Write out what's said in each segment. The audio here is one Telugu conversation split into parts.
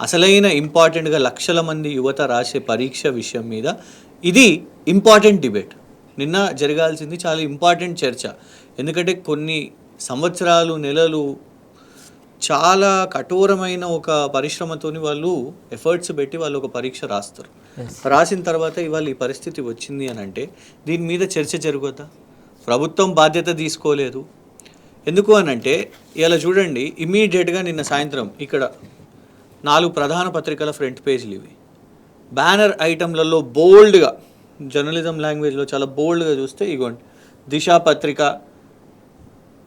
అసలైన ఇంపార్టెంట్గా లక్షల మంది యువత రాసే పరీక్ష విషయం మీద ఇది ఇంపార్టెంట్ డిబేట్. నిన్న జరగాల్సింది చాలా ఇంపార్టెంట్ చర్చ. ఎందుకంటే కొన్ని సంవత్సరాలు, నెలలు చాలా కఠోరమైన ఒక పరిశ్రమతోని వాళ్ళు ఎఫర్ట్స్ పెట్టి వాళ్ళు ఒక పరీక్ష రాస్తారు. రాసిన తర్వాత ఇవాళ ఈ పరిస్థితి వచ్చింది అని అంటే దీని మీద చర్చ జరుగుతా? ప్రభుత్వం బాధ్యత తీసుకోలేదు. ఎందుకు అని అంటే ఇలా చూడండి, ఇమీడియట్గా నిన్న సాయంత్రం ఇక్కడ 4 ప్రధాన పత్రికల ఫ్రంట్ పేజీలు ఇవి. బ్యానర్ ఐటమ్లలో బోల్డ్గా, జర్నలిజం లాంగ్వేజ్లో చాలా బోల్డ్గా చూస్తే ఇగోండి, దిశా పత్రిక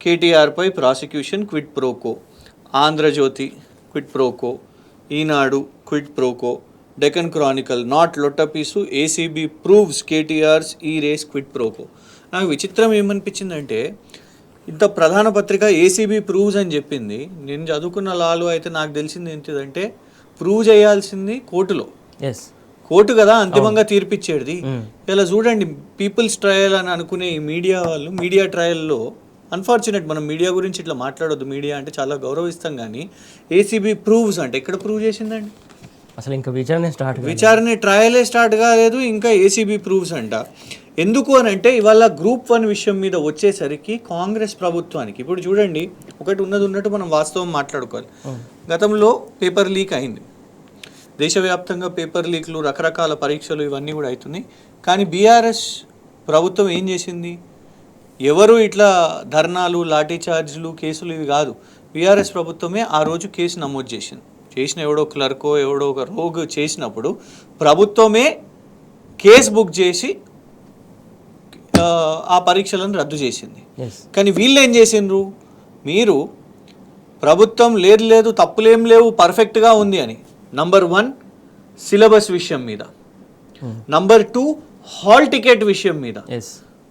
కేటీఆర్పై prosecution quid pro quo, Andhra Jyothy quid pro quo, Eenadu quid pro quo, Deccan Chronicle not లొట్టపీసు, ACB proves KTR's e race quid pro quo. నాకు విచిత్రం ఏమనిపించిందంటే, ఇంత ప్రధాన పత్రిక ఏసీబీ ప్రూవ్స్ అని చెప్పింది. నేను చదువుకున్న లాలో అయితే నాకు తెలిసింది ఏంటిదంటే ప్రూవ్ చేయాల్సింది కోర్టులో. కోర్టు కదా అంతిమంగా తీర్పిచ్చేది. ఇలా చూడండి, పీపుల్స్ ట్రయల్ అని అనుకునే ఈ మీడియా వాళ్ళు మీడియా ట్రయల్లో అన్ఫార్చునేట్, మనం మీడియా గురించి ఇట్లా మాట్లాడొద్దు, మీడియా అంటే చాలా గౌరవిస్తాం, కానీ ఏసీబీ ప్రూవ్స్ అంటే ఎక్కడ ప్రూవ్ చేసిందండి? అసలు ఇంకా విచారణ ట్రయలే స్టార్ట్ కాలేదు, ఇంకా ఏసీబీ ప్రూవ్స్ అంట. ఎందుకు అని అంటే ఇవాళ గ్రూప్ 1 విషయం మీద వచ్చేసరికి కాంగ్రెస్ ప్రభుత్వానికి ఇప్పుడు చూడండి, ఒకటి ఉన్నట్టు మనం వాస్తవం మాట్లాడుకోవాలి. గతంలో పేపర్ లీక్ అయింది, దేశవ్యాప్తంగా పేపర్ లీక్లు, రకరకాల పరీక్షలు ఇవన్నీ కూడా అవుతున్నాయి. కానీ బీఆర్ఎస్ ప్రభుత్వం ఏం చేసింది? ఎవరు ఇట్లా ధర్నాలు, లాఠీ చార్జ్లు, కేసులు ఇవి కాదు. బీఆర్ఎస్ ప్రభుత్వమే ఆ రోజు కేసు నమోదు చేసిన ఎవడో క్లర్కో ఎవడో ఒక రోగ్ చేసినప్పుడు ప్రభుత్వమే కేసు బుక్ చేసి ఆ పరీక్షలను రద్దు చేసింది. కానీ వీళ్ళు ఏం చేసిండ్రు? మీరు ప్రభుత్వం లేదు తప్పులేం లేవు, పర్ఫెక్ట్గా ఉంది అని. నంబర్ 1 సిలబస్ విషయం మీద, నంబర్ 2 హాల్ టికెట్ విషయం మీద,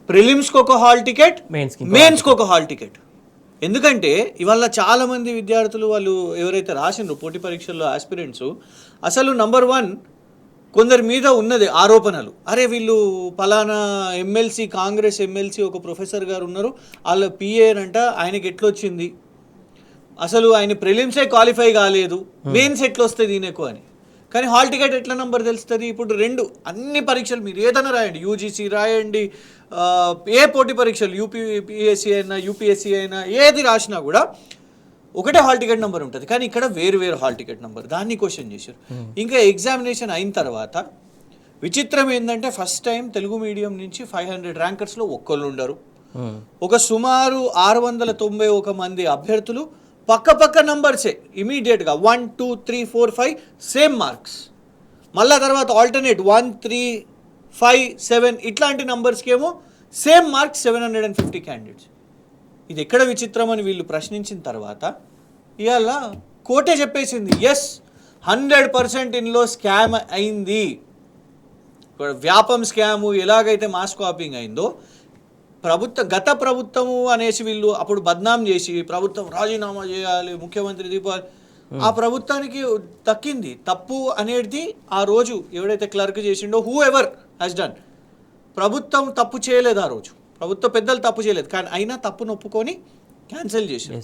ప్రిలిమ్స్కి ఒక హాల్ టికెట్, మెయిన్స్కి ఒక హాల్ టికెట్. ఎందుకంటే ఇవాళ చాలామంది విద్యార్థులు వాళ్ళు ఎవరైతే రాసిండ్రు పోటీ పరీక్షల్లో ఆస్పిరెంట్స్, అసలు నంబర్ 1 కొందరి మీద ఉన్నది ఆరోపణలు. అరే వీళ్ళు పలానా ఎమ్మెల్సీ, కాంగ్రెస్ ఎమ్మెల్సీ ఒక ప్రొఫెసర్ గారు ఉన్నారు, వాళ్ళ పిఏ అంట, ఆయనకి ఎట్లొచ్చింది, అసలు ఆయన ప్రిలిమ్సే క్వాలిఫై కాలేదు, మెయిన్స్ ఎట్లా వస్తుంది ఈయనకు అని. కానీ హాల్ టికెట్ ఎట్లా నంబర్ తెలుస్తుంది? ఇప్పుడు 2 అన్ని పరీక్షలు మీరు ఏదైనా రాయండి, యూజీసీ రాయండి, ఏ పోటీ పరీక్షలు యూపీఎస్సీ అయినా యూపీఎస్సీ అయినా ఏది రాసినా కూడా ఒకటే హాల్ టికెట్ నెంబర్ ఉంటుంది. కానీ ఇక్కడ వేరు హాల్ టికెట్ నెంబర్, దాన్ని క్వశ్చన్ చేశారు. ఇంకా ఎగ్జామినేషన్ అయిన తర్వాత విచిత్రం ఏంటంటే ఫస్ట్ టైం తెలుగు మీడియం నుంచి 500 ర్యాంకర్స్లో ఒక్కళ్ళు ఉండరు. ఒక సుమారు 691 మంది అభ్యర్థులు పక్క నంబర్సే, ఇమీడియట్గా 1 2 3 4 5 సేమ్ మార్క్స్. మళ్ళా తర్వాత ఆల్టర్నేట్ 1 3 5 7 ఇట్లాంటి నంబర్స్కి ఏమో సేమ్ మార్క్స్, 750 క్యాండిడేట్స్. ఇది ఎక్కడ విచిత్రం అని వీళ్ళు ప్రశ్నించిన తర్వాత ఇవాళ కోర్టే చెప్పేసింది, ఎస్ 100% ఇందులో స్కామ్ అయింది. వ్యాపం స్కాము ఎలాగైతే మాస్ కాపింగ్ అయిందో, గత ప్రభుత్వము అనేసి వీళ్ళు అప్పుడు బద్నాం చేసి ప్రభుత్వం రాజీనామా చేయాలి, ముఖ్యమంత్రి దీపావళి, ఆ ప్రభుత్వానికి దక్కింది తప్పు అనేది. ఆ రోజు ఎవడైతే క్లర్క్ చేసిండో, హూ ఎవర్ హ్యాస్ డన్, ప్రభుత్వం తప్పు చేయలేదు, ఆ రోజు ప్రభుత్వ పెద్దలు తప్పు చేయలేదు, కానీ అయినా తప్పును ఒప్పుకొని క్యాన్సిల్ చేశారు.